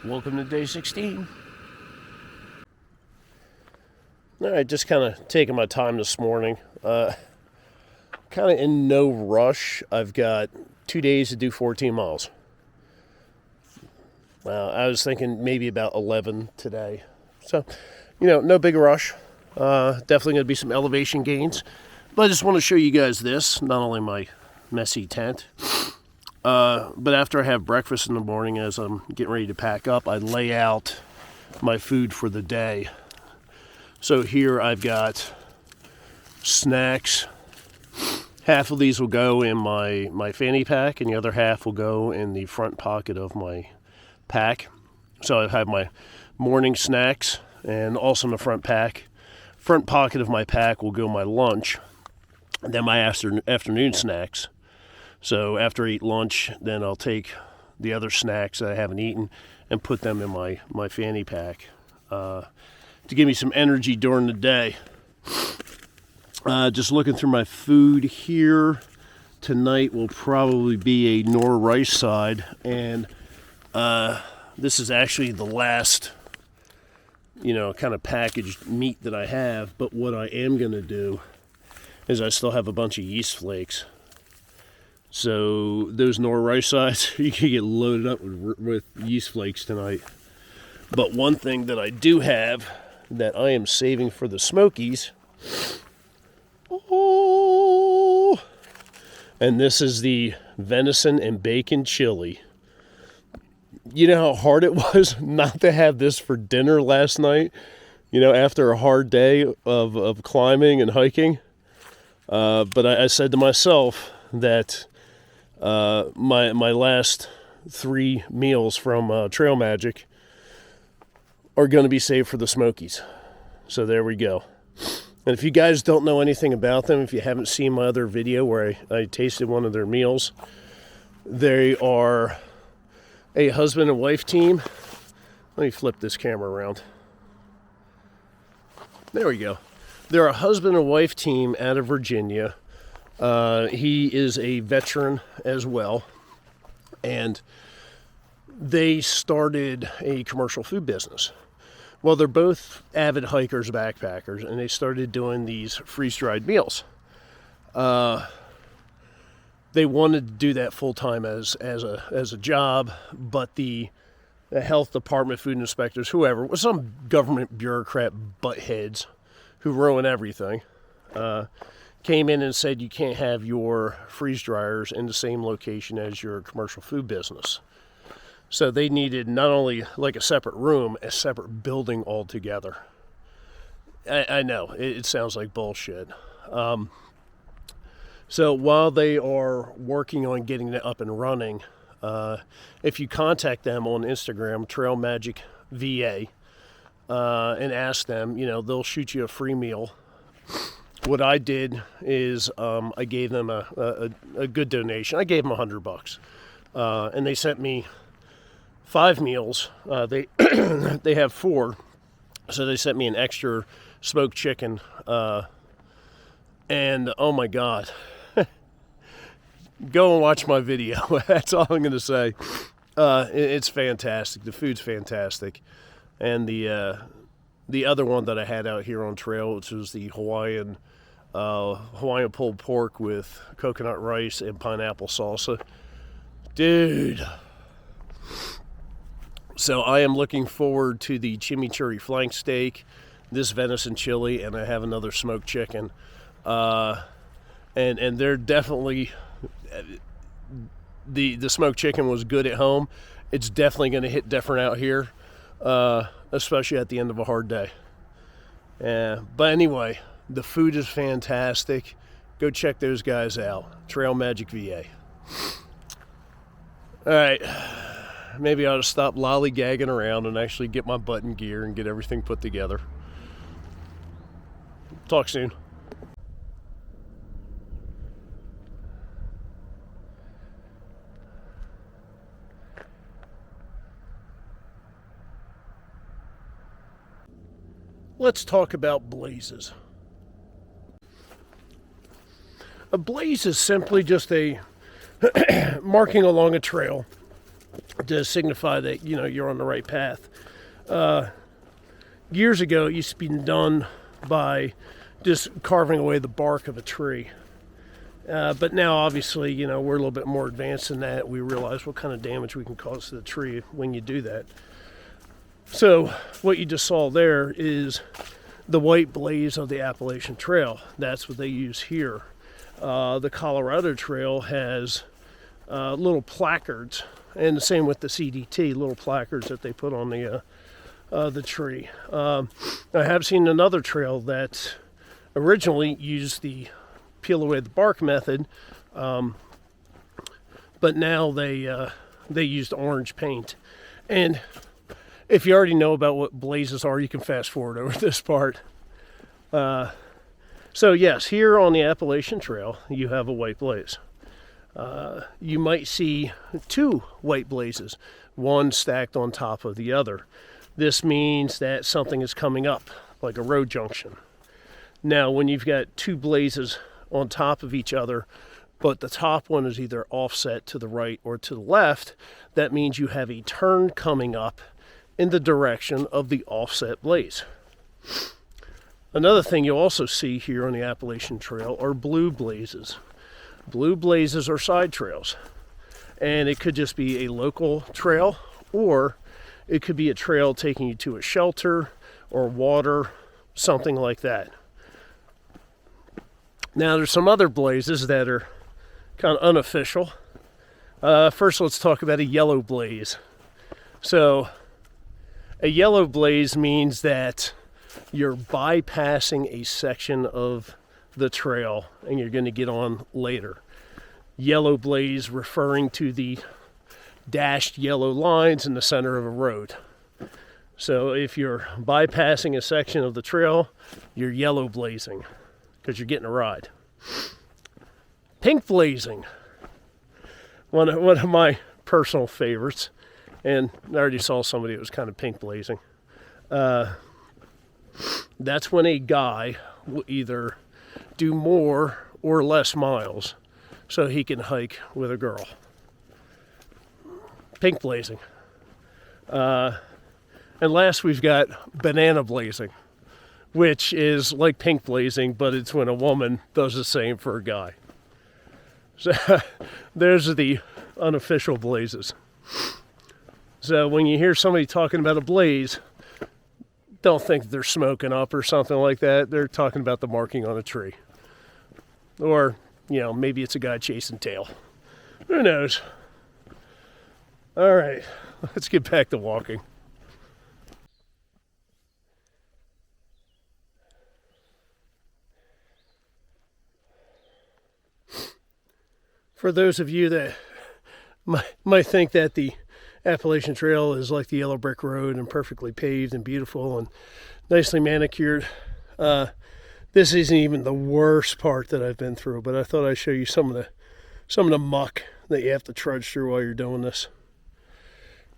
Welcome to day 16. Alright, just kind of taking my time this morning. Kind of in no rush. I've got 2 days to do 14 miles. I was thinking maybe about 11 today. So, no big rush. Definitely going to be some elevation gains. But I just want to show you guys this. Not only my messy tent, but after I have breakfast in the morning, as I'm getting ready to pack up, I lay out my food for the day. So here I've got snacks. Half of these will go in my fanny pack, and the other half will go in the front pocket of my pack. So I have my morning snacks, and also in the front pocket of my pack will go my lunch, and then my afternoon snacks. So after I eat lunch, then I'll take the other snacks that I haven't eaten and put them in my fanny pack to give me some energy during the day. Just looking through my food here, tonight will probably be a nor rice side, and this is actually the last, kind of packaged meat that I have. But what I am going to do is I still have a bunch of yeast flakes. So those nor rice sides, you can get loaded up with yeast flakes tonight. But one thing that I do have that I am saving for the Smokies, and this is the venison and bacon chili. You know how hard it was not to have this for dinner last night, after a hard day of climbing and hiking. But I said to myself that my last 3 meals from Trail Magic are going to be saved for the Smokies. So there we go. And if you guys don't know anything about them, if you haven't seen my other video where I tasted one of their meals, they are a husband and wife team. Let me flip this camera around. There we go. They're a husband and wife team out of Virginia. He is a veteran as well. And they started a commercial food business. Well, they're both avid hikers, backpackers, and they started doing these freeze-dried meals. They wanted to do that full-time as a job, but the health department, food inspectors, whoever, was some government bureaucrat buttheads who ruin everything, came in and said you can't have your freeze dryers in the same location as your commercial food business. So they needed not only like a separate room, a separate building altogether. I know, it sounds like bullshit. So while they are working on getting it up and running, if you contact them on Instagram, Trail Magic VA, and ask them, they'll shoot you a free meal. What I did is I gave them a good donation. I gave them $100, and they sent me 5 meals. They they have 4, so they sent me an extra smoked chicken. And oh my God, go and watch my video. That's all I'm going to say. It's fantastic. The food's fantastic, and the other one that I had out here on trail, which was the Hawaiian pulled pork with coconut rice and pineapple salsa. Dude. So I am looking forward to the chimichurri flank steak, this venison chili, and I have another smoked chicken. And they're definitely, the smoked chicken was good at home. It's definitely going to hit different out here, especially at the end of a hard day. But anyway, the food is fantastic. Go check those guys out. Trail Magic VA. All right. Maybe I ought to stop lollygagging around and actually get my butt in gear and get everything put together. Talk soon. Let's talk about blazes. A blaze is simply just a marking along a trail to signify that, you know, you're on the right path. Years ago, it used to be done by just carving away the bark of a tree. But now, obviously, you know, we're a little bit more advanced than that. We realize what kind of damage we can cause to the tree when you do that. So what you just saw there is the white blaze of the Appalachian Trail. That's what they use here. The Colorado Trail has little placards, and the same with the CDT, little placards that they put on the tree. I have seen another trail that originally used the peel away the bark method, but now they used orange paint. And if you already know about what blazes are, you can fast forward over this part. So yes, here on the Appalachian Trail, you have a white blaze. You might see two white blazes, one stacked on top of the other. This means that something is coming up, like a road junction. Now, when you've got two blazes on top of each other, but the top one is either offset to the right or to the left, that means you have a turn coming up in the direction of the offset blaze. Another thing you'll also see here on the Appalachian Trail are blue blazes. Blue blazes are side trails, and it could just be a local trail, or it could be a trail taking you to a shelter or water, something like that. Now, there's some other blazes that are kind of unofficial. First, let's talk about a yellow blaze. So, a yellow blaze means that you're bypassing a section of the trail and you're going to get on later. Yellow blaze referring to the dashed yellow lines in the center of a road. So if you're bypassing a section of the trail, you're yellow blazing because you're getting a ride. Pink blazing, one of my personal favorites, and I already saw somebody that was kind of pink blazing. That's when a guy will either do more or less miles so he can hike with a girl. Pink blazing. And last we've got banana blazing, which is like pink blazing, but it's when a woman does the same for a guy. So there's the unofficial blazes. So when you hear somebody talking about a blaze, don't think they're smoking up or something like that. They're talking about the marking on a tree. Or, you know, maybe it's a guy chasing tail. Who knows? All right, let's get back to walking. For those of you that might think that the Appalachian Trail is like the yellow brick road and perfectly paved and beautiful and nicely manicured, this isn't even the worst part that I've been through, but I thought I'd show you some of the muck that you have to trudge through while you're doing this.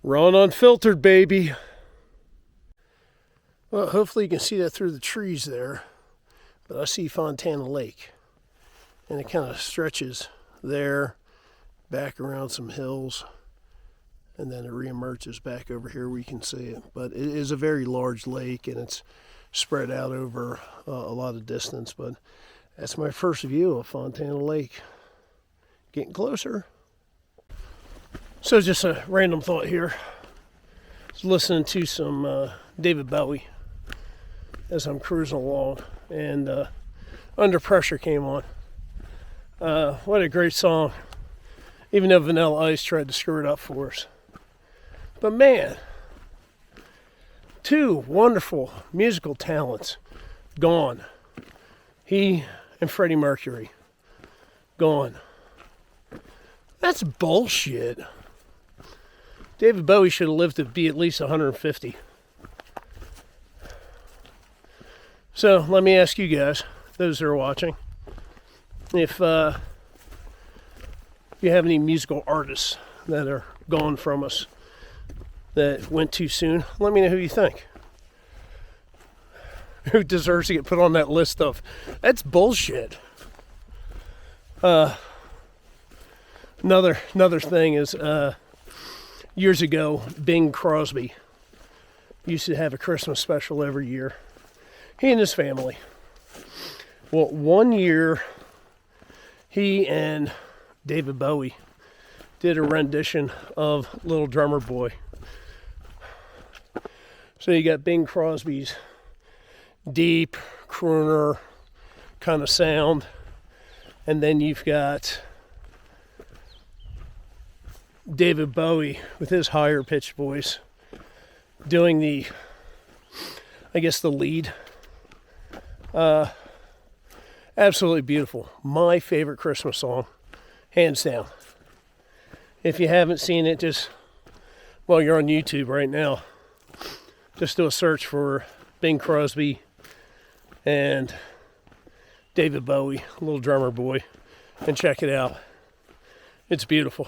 We're on Unfiltered, baby. Well, hopefully you can see that through the trees there, but I see Fontana Lake, and it kind of stretches there, back around some hills, and then it reemerges back over here where you can see it. But it is a very large lake, and it's spread out over a lot of distance, but that's my first view of Fontana Lake. Getting closer. So just a random thought here. I was listening to some David Bowie as I'm cruising along, and Under Pressure came on. What a great song, even though Vanilla Ice tried to screw it up for us. But man, two wonderful musical talents gone. He and Freddie Mercury gone. That's bullshit. David Bowie should have lived to be at least 150. So let me ask you guys, those that are watching, if you have any musical artists that are gone from us that went too soon, let me know who you think. Who deserves to get put on that list of, that's bullshit. Another thing is, years ago, Bing Crosby used to have a Christmas special every year. He and his family. Well, one year, he and David Bowie did a rendition of Little Drummer Boy. So you got Bing Crosby's deep crooner kind of sound, and then you've got David Bowie with his higher pitched voice doing the, I guess, the lead. Absolutely beautiful. My favorite Christmas song, hands down. If you haven't seen it, well, you're on YouTube right now. Just do a search for Bing Crosby and David Bowie, Little Drummer Boy, and check it out. It's beautiful.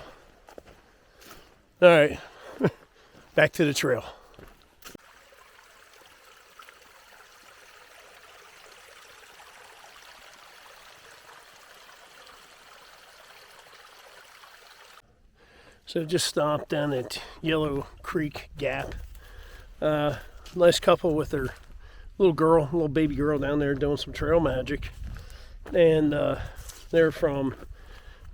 All right, back to the trail. So just stopped down at Yellow Creek Gap. Nice couple with their little baby girl down there doing some trail magic. And they're from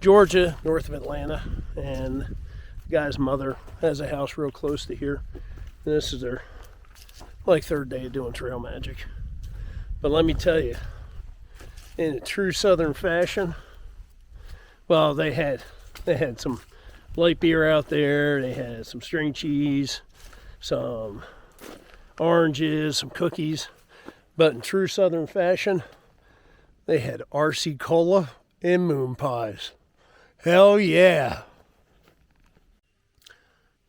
Georgia, north of Atlanta. And the guy's mother has a house real close to here. And this is their third day of doing trail magic. But let me tell you, in a true Southern fashion, well, they had some light beer out there. They had some string cheese, some oranges, some cookies. But in true Southern fashion, they had RC Cola and moon pies. Hell yeah.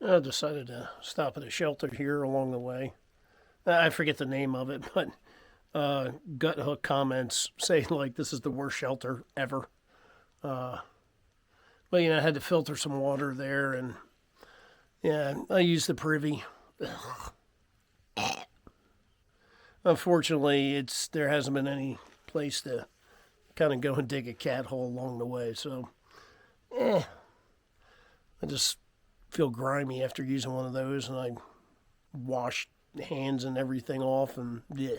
I decided to stop at a shelter here along the way. I forget the name of it, but Gut Hook comments say this is the worst shelter ever. But I had to filter some water there, and yeah, I used the privy. Unfortunately, there hasn't been any place to kind of go and dig a cat hole along the way, so I just feel grimy after using one of those, and I wash hands and everything off, and yeah.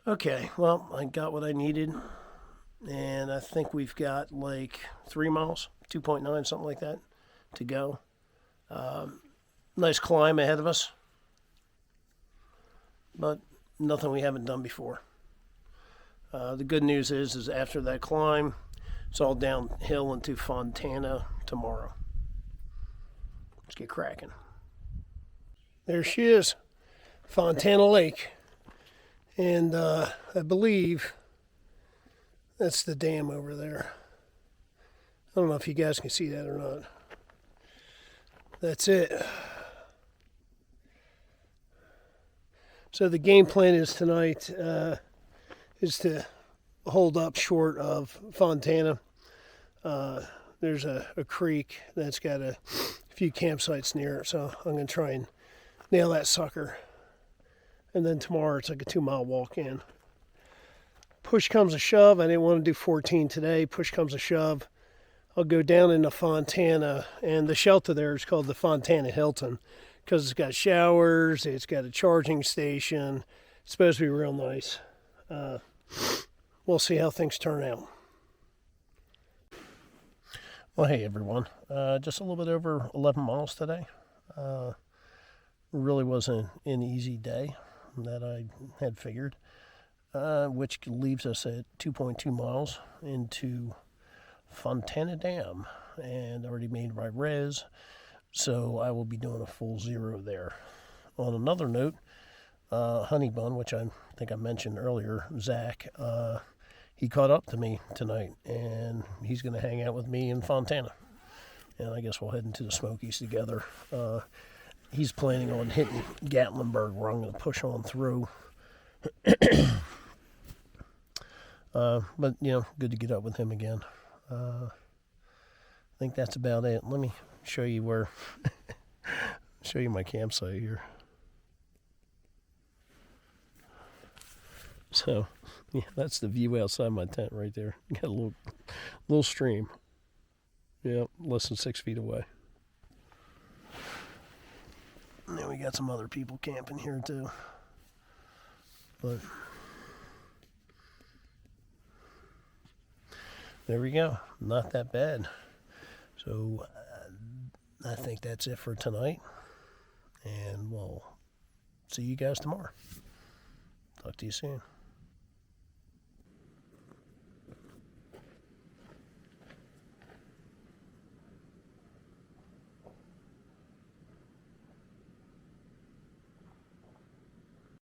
Okay, well, I got what I needed, and I think we've got 3 miles, 2.9, something like that, to go. Nice climb ahead of us, but nothing we haven't done before. The good news is after that climb, it's all downhill into Fontana tomorrow. Let's get cracking. There she is, Fontana Lake. And I believe that's the dam over there. I don't know if you guys can see that or not. That's it. So the game plan is tonight is to hold up short of Fontana. There's a creek that's got a few campsites near it, so I'm going to try and nail that sucker. And then tomorrow it's a 2-mile walk in. Push comes to shove. I didn't want to do 14 today. Push comes to shove. I'll go down into Fontana, and the shelter there is called the Fontana Hilton because it's got showers, it's got a charging station. It's supposed to be real nice. We'll see how things turn out. Well, hey everyone. Just a little bit over 11 miles today. Really wasn't an easy day that I had figured, which leaves us at 2.2 miles into Fontana Dam, and already made my res, so I will be doing a full 0 there. On another note, Honey Bun, which I think I mentioned earlier, Zach, he caught up to me tonight, and he's going to hang out with me in Fontana, and I guess we'll head into the Smokies together. He's planning on hitting Gatlinburg, where I'm going to push on through. But, good to get up with him again. I think that's about it. Let me show you show you my campsite here. So, yeah, that's the view outside my tent right there. Got a little stream. Yep, less than 6 feet away. And then we got some other people camping here too. But there we go. Not that bad. So I think that's it for tonight. And we'll see you guys tomorrow. Talk to you soon.